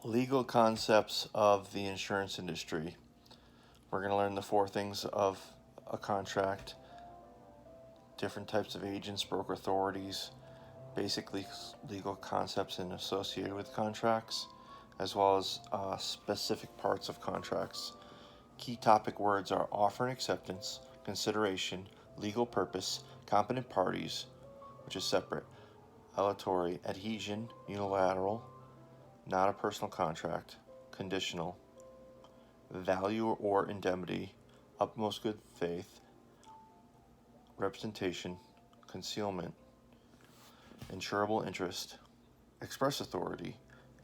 Legal concepts of the insurance industry. We're going to learn the four things of a contract, different types of agents, broker authorities, basically legal concepts and associated with contracts, as well as specific parts of contracts. Key topic words are offer and acceptance, consideration, legal purpose, competent parties, which is separate, aleatory, adhesion, unilateral, not a personal contract, conditional, value or indemnity, utmost good faith, representation, concealment, insurable interest, express authority,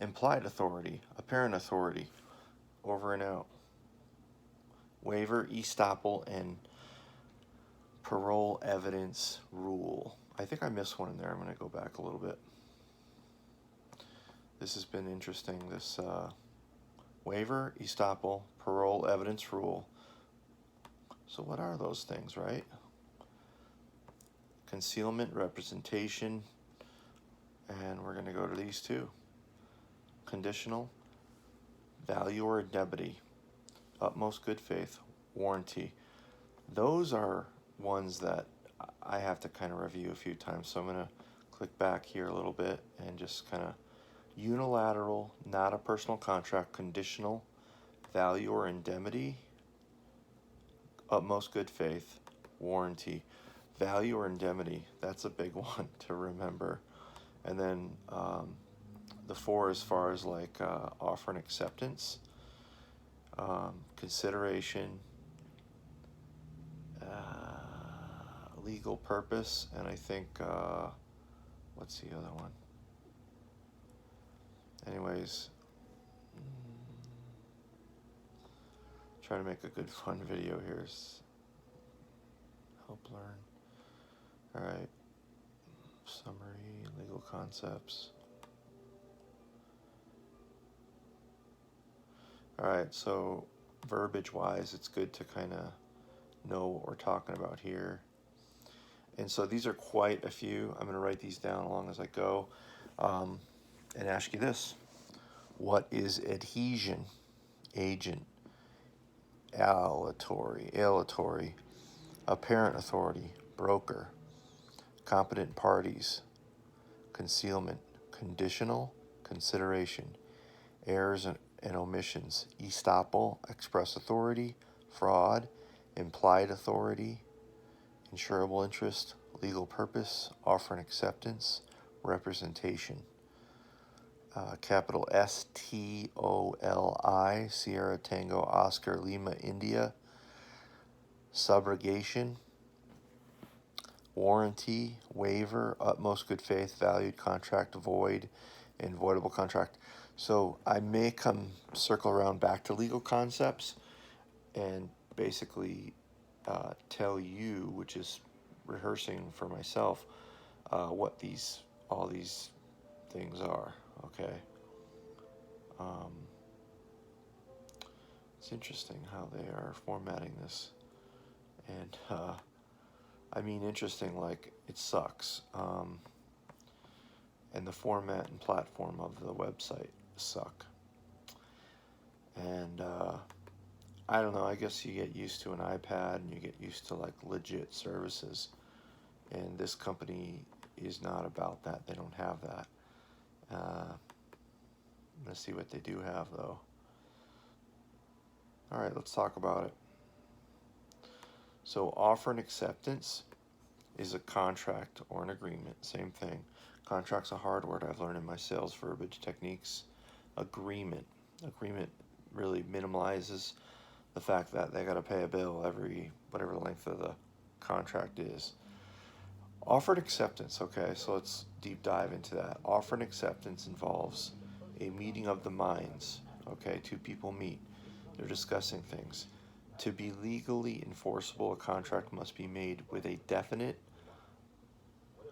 implied authority, apparent authority, over and out, waiver, estoppel, and parole evidence rule. I think I missed one in there. I'm going to go back a little bit. This has been interesting. This waiver, estoppel, parole evidence rule. So what are those things, right? Concealment, representation, and we're going to go to these two. Conditional, value or indemnity, utmost good faith, warranty. Those are ones that I have to kind of review a few times. So I'm going to click back here a little bit and just kind of unilateral, not a personal contract, conditional, value or indemnity, utmost good faith, warranty. Value or indemnity, that's a big one to remember. And then the four as far as like offer and acceptance, consideration, legal purpose, and I think, what's the other one? Anyways, trying to make a good fun video here. Help learn. All right, summary, legal concepts. All right, so verbiage wise, it's good to kind of know what we're talking about here. And so these are quite a few. I'm going to write these down along as I go and ask you this. What is adhesion, agent, aleatory, apparent authority, broker, competent parties, concealment, conditional, consideration, errors and omissions, estoppel, express authority, fraud, implied authority, insurable interest, legal purpose, offer and acceptance, representation. Capital STOLI, Sierra Tango Oscar Lima India, subrogation, warranty, waiver, utmost good faith, valued contract, void, and voidable contract. So I may come circle around back to legal concepts and basically tell you, which is rehearsing for myself, what all these things are. Okay. It's interesting how they are formatting this, and I mean interesting like it sucks, and the format and platform of the website suck, and I don't know, I guess you get used to an iPad and you get used to like legit services, and this company is not about that. They don't have that. Let's see what they do have though. All right, let's talk about it. So offer and acceptance is a contract or an agreement, same thing. Contract's a hard word I've learned in my sales verbiage techniques. Agreement really minimalizes the fact that they got to pay a bill every whatever the length of the contract is. Offered acceptance, okay, so let's deep dive into that. Offered acceptance involves a meeting of the minds, okay, two people meet, they're discussing things. To be legally enforceable, a contract must be made with a definite,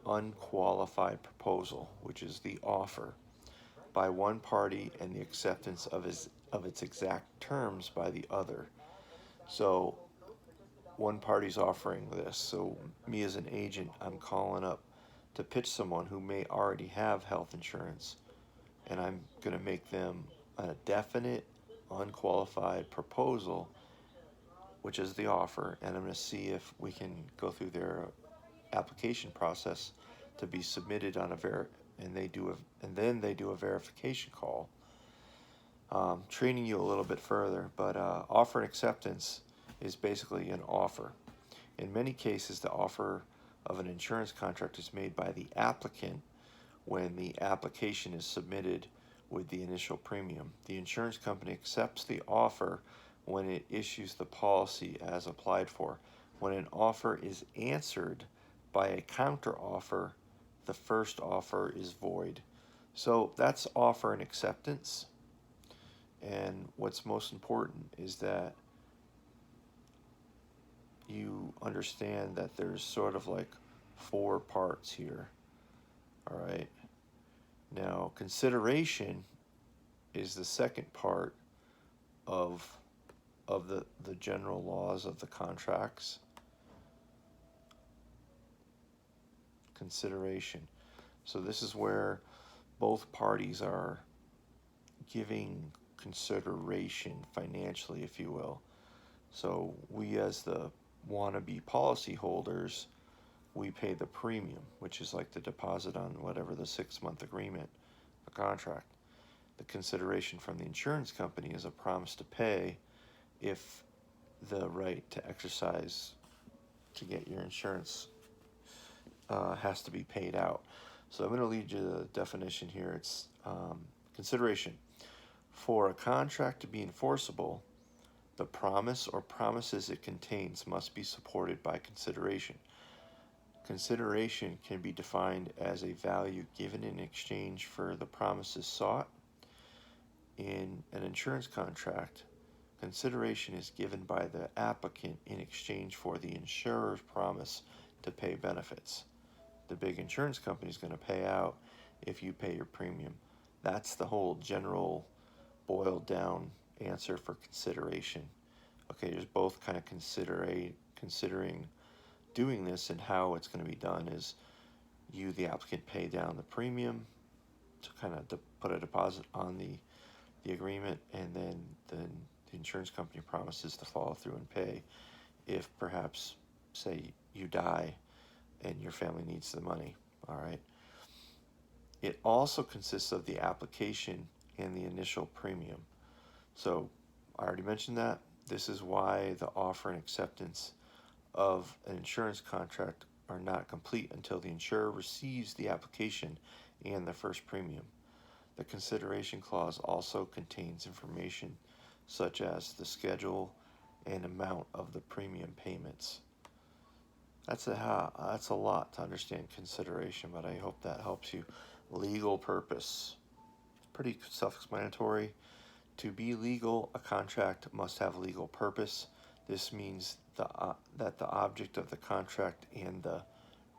unqualified proposal, which is the offer, by one party and the acceptance of its exact terms by the other. So one party's offering this. So me as an agent, I'm calling up to pitch someone who may already have health insurance, and I'm going to make them a definite, unqualified proposal, which is the offer, and I'm going to see if we can go through their application process to be submitted on and then they do a verification call. Training you a little bit further, but offer and acceptance is basically an offer. In many cases, the offer of an insurance contract is made by the applicant when the application is submitted with the initial premium. The insurance company accepts the offer when it issues the policy as applied for. When an offer is answered by a counter offer, the first offer is void. So that's offer and acceptance. And what's most important is that you understand that there's sort of like 4 parts here. All right. Now, consideration is the second part of the general laws of the contracts. Consideration. So this is where both parties are giving consideration financially, if you will. So we, as the wannabe policyholders, we pay the premium, which is like the deposit on whatever the 6-month agreement, the contract. The consideration from the insurance company is a promise to pay if the right to exercise to get your insurance has to be paid out. So I'm going to lead you to the definition here. It's consideration. For a contract to be enforceable, the promise or promises it contains must be supported by consideration. Consideration can be defined as a value given in exchange for the promises sought. In an insurance contract, consideration is given by the applicant in exchange for the insurer's promise to pay benefits. The big insurance company is going to pay out if you pay your premium. That's the whole general boiled down answer for consideration. Okay, there's both kind of considering doing this, and how it's going to be done is you, the applicant, pay down the premium to kind of put a deposit on the agreement, and then the insurance company promises to follow through and pay if perhaps, say, you die and your family needs the money. All right. It also consists of the application and the initial premium. So I already mentioned that. This is why the offer and acceptance of an insurance contract are not complete until the insurer receives the application and the first premium. The consideration clause also contains information such as the schedule and amount of the premium payments. That's a lot to understand consideration, but I hope that helps you. Legal purpose. Pretty self-explanatory. To be legal, a contract must have legal purpose. This means that the object of the contract and the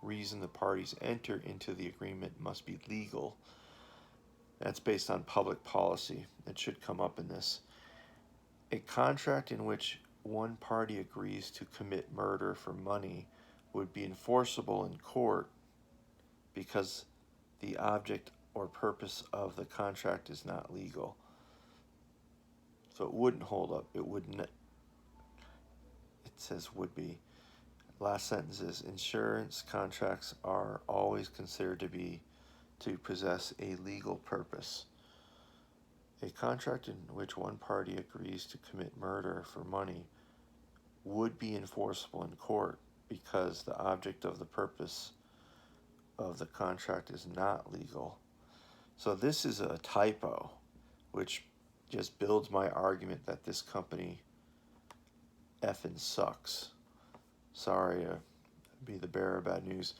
reason the parties enter into the agreement must be legal. That's based on public policy. It should come up in this. A contract in which one party agrees to commit murder for money would be enforceable in court because the object or purpose of the contract is not legal. So it wouldn't hold up. It wouldn't. It says would be. Last sentence is insurance contracts are always considered to possess a legal purpose. A contract in which one party agrees to commit murder for money would be enforceable in court because the object of the purpose of the contract is not legal. So this is a typo, which just builds my argument that this company effing sucks. Sorry to be the bearer of bad news.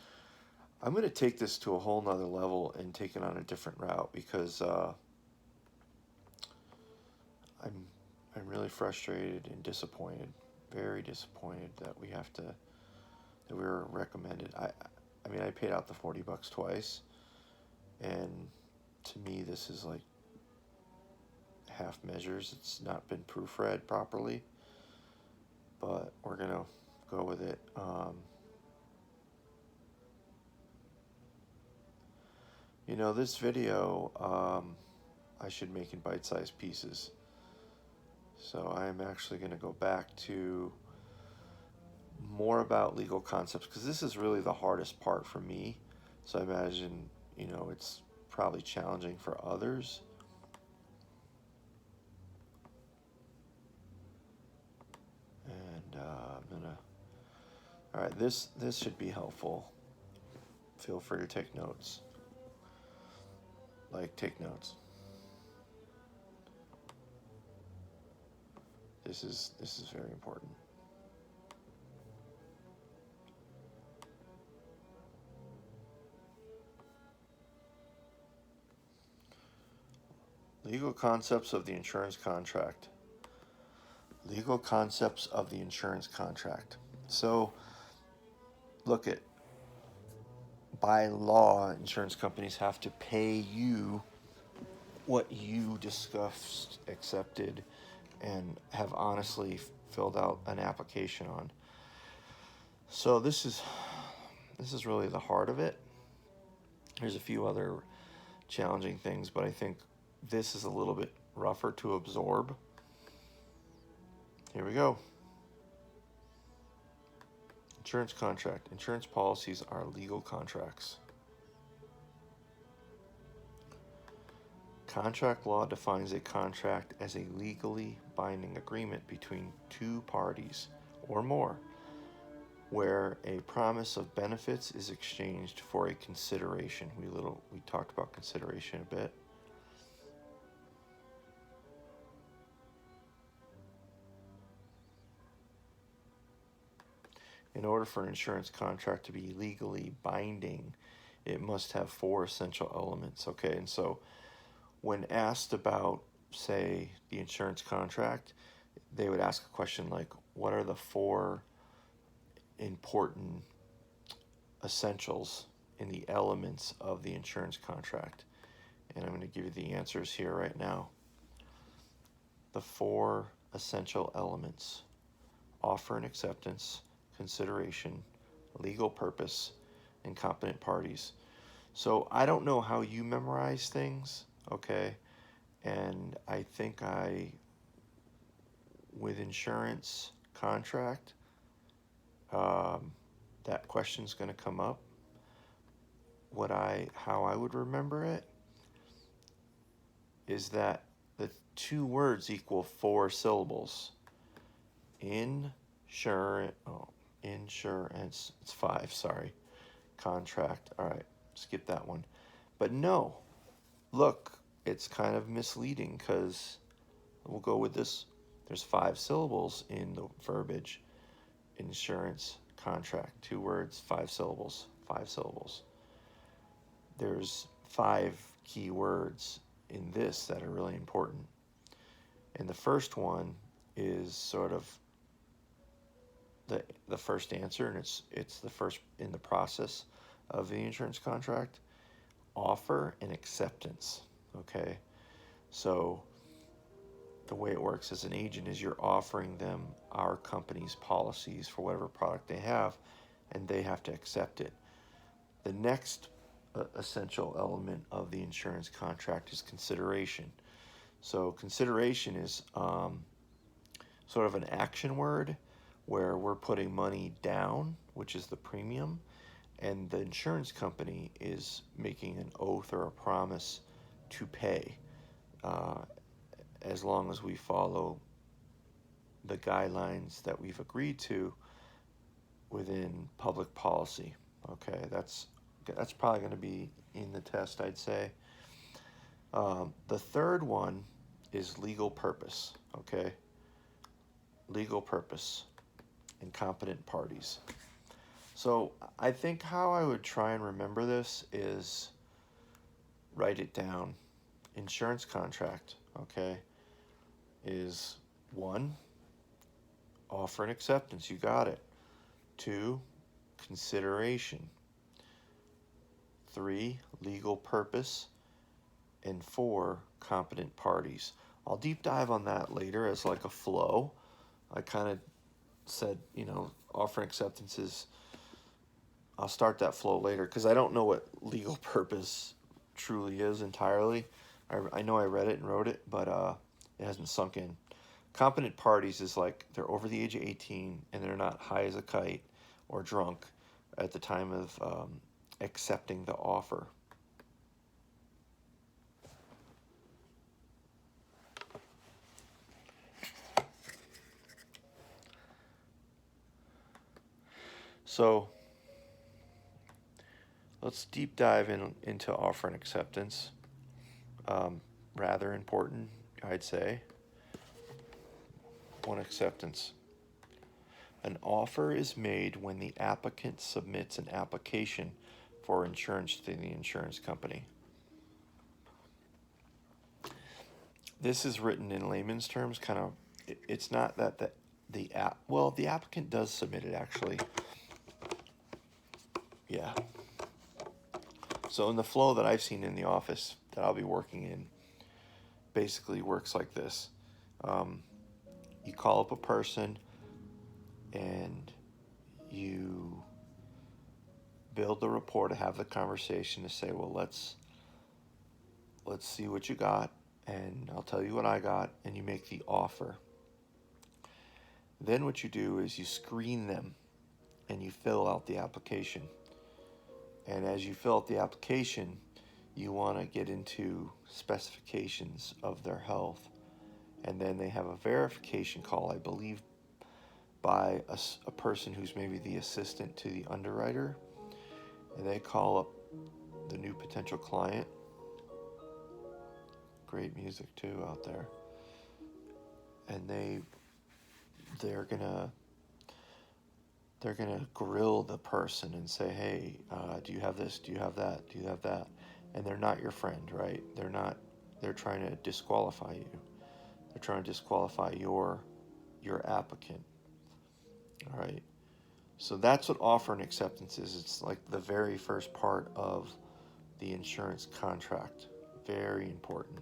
I'm going to take this to a whole nother level and take it on a different route because I'm really frustrated and disappointed, very disappointed that we were recommended. I mean, I paid out the $40 twice, and to me, this is like half measures. It's not been proofread properly, but we're gonna go with it. This video, I should make in bite-sized pieces. So I am actually going to go back to more about legal concepts, because this is really the hardest part for me. So I imagine, it's probably challenging for others. And I'm gonna. All right, this should be helpful. Feel free to take notes. Take notes. This is very important. Legal concepts of the insurance contract. Legal concepts of the insurance contract. So, look at, by law, insurance companies have to pay you what you discussed, accepted, and have honestly filled out an application on. So this is really the heart of it. There's a few other challenging things, but I think this is a little bit rougher to absorb. Here we go. Insurance contract. Insurance policies are legal contracts. Contract law defines a contract as a legally binding agreement between two parties or more, where a promise of benefits is exchanged for a consideration. We talked about consideration a bit. In order for an insurance contract to be legally binding, it must have 4 essential elements. Okay, and so when asked about, say, the insurance contract, they would ask a question like, what are the 4 important essentials in the elements of the insurance contract? And I'm going to give you the answers here right now. The 4 essential elements: offer and acceptance, consideration, legal purpose, and competent parties. So I don't know how you memorize things, okay? And I think with insurance contract, that question's going to come up. How I would remember it is that the 2 words equal 4 syllables. Insurance, it's 5, sorry. Contract, all right, skip that one. But no, look, it's kind of misleading, because we'll go with this. There's 5 syllables in the verbiage. Insurance contract, 2 words, 5 syllables, 5 syllables. There's 5 key words in this that are really important. And the first one is sort of the first answer, and it's the first in the process of the insurance contract: offer and acceptance. Okay, so the way it works as an agent is you're offering them our company's policies for whatever product they have, and they have to accept it. The next essential element of the insurance contract is consideration. So consideration is sort of an action word, where we're putting money down, which is the premium, and the insurance company is making an oath or a promise to pay, as long as we follow the guidelines that we've agreed to within public policy. Okay, that's probably going to be in the test, I'd say. The third one is legal purpose. Okay, legal purpose and competent parties. So I think how I would try and remember this is write it down. Insurance contract, okay, is 1, offer and acceptance, you got it. 2, consideration. 3, legal purpose. And 4, competent parties. I'll deep dive on that later as like a flow. I kind of said, offer and acceptance is, I'll start that flow later, because I don't know what legal purpose truly is entirely, I know I read it and wrote it, but it hasn't sunk in. Competent parties is like they're over the age of 18 and they're not high as a kite or drunk at the time of accepting the offer. So let's deep dive into offer and acceptance. Rather important, I'd say. One, acceptance. An offer is made when the applicant submits an application for insurance to the insurance company. This is written in layman's terms, kind of. It's not that the applicant does submit it actually. Yeah. So in the flow that I've seen in the office that I'll be working in, basically works like this. You call up a person and you build the rapport to have the conversation to say, well, let's see what you got, and I'll tell you what I got, and you make the offer. Then what you do is you screen them and you fill out the application. And as you fill out the application, you want to get into specifications of their health. And then they have a verification call, I believe, by a person who's maybe the assistant to the underwriter. And they call up the new potential client. Great music too out there. And they're gonna grill the person and say, hey, do you have this? Do you have that? Do you have that? And they're not your friend, right? They're trying to disqualify you. They're trying to disqualify your applicant. All right. So that's what offer and acceptance is. It's like the very first part of the insurance contract. Very important.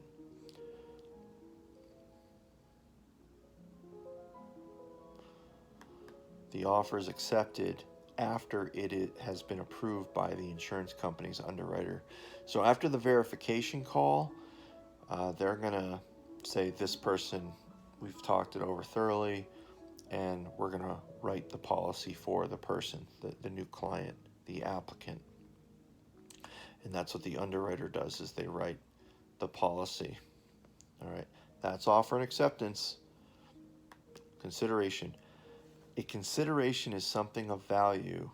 The offer is accepted after it has been approved by the insurance company's underwriter. So after the verification call, they're going to say, this person, we've talked it over thoroughly, and we're going to write the policy for the person, the new client, the applicant. And that's what the underwriter does, is they write the policy. All right, that's offer and acceptance. Consideration. A consideration is something of value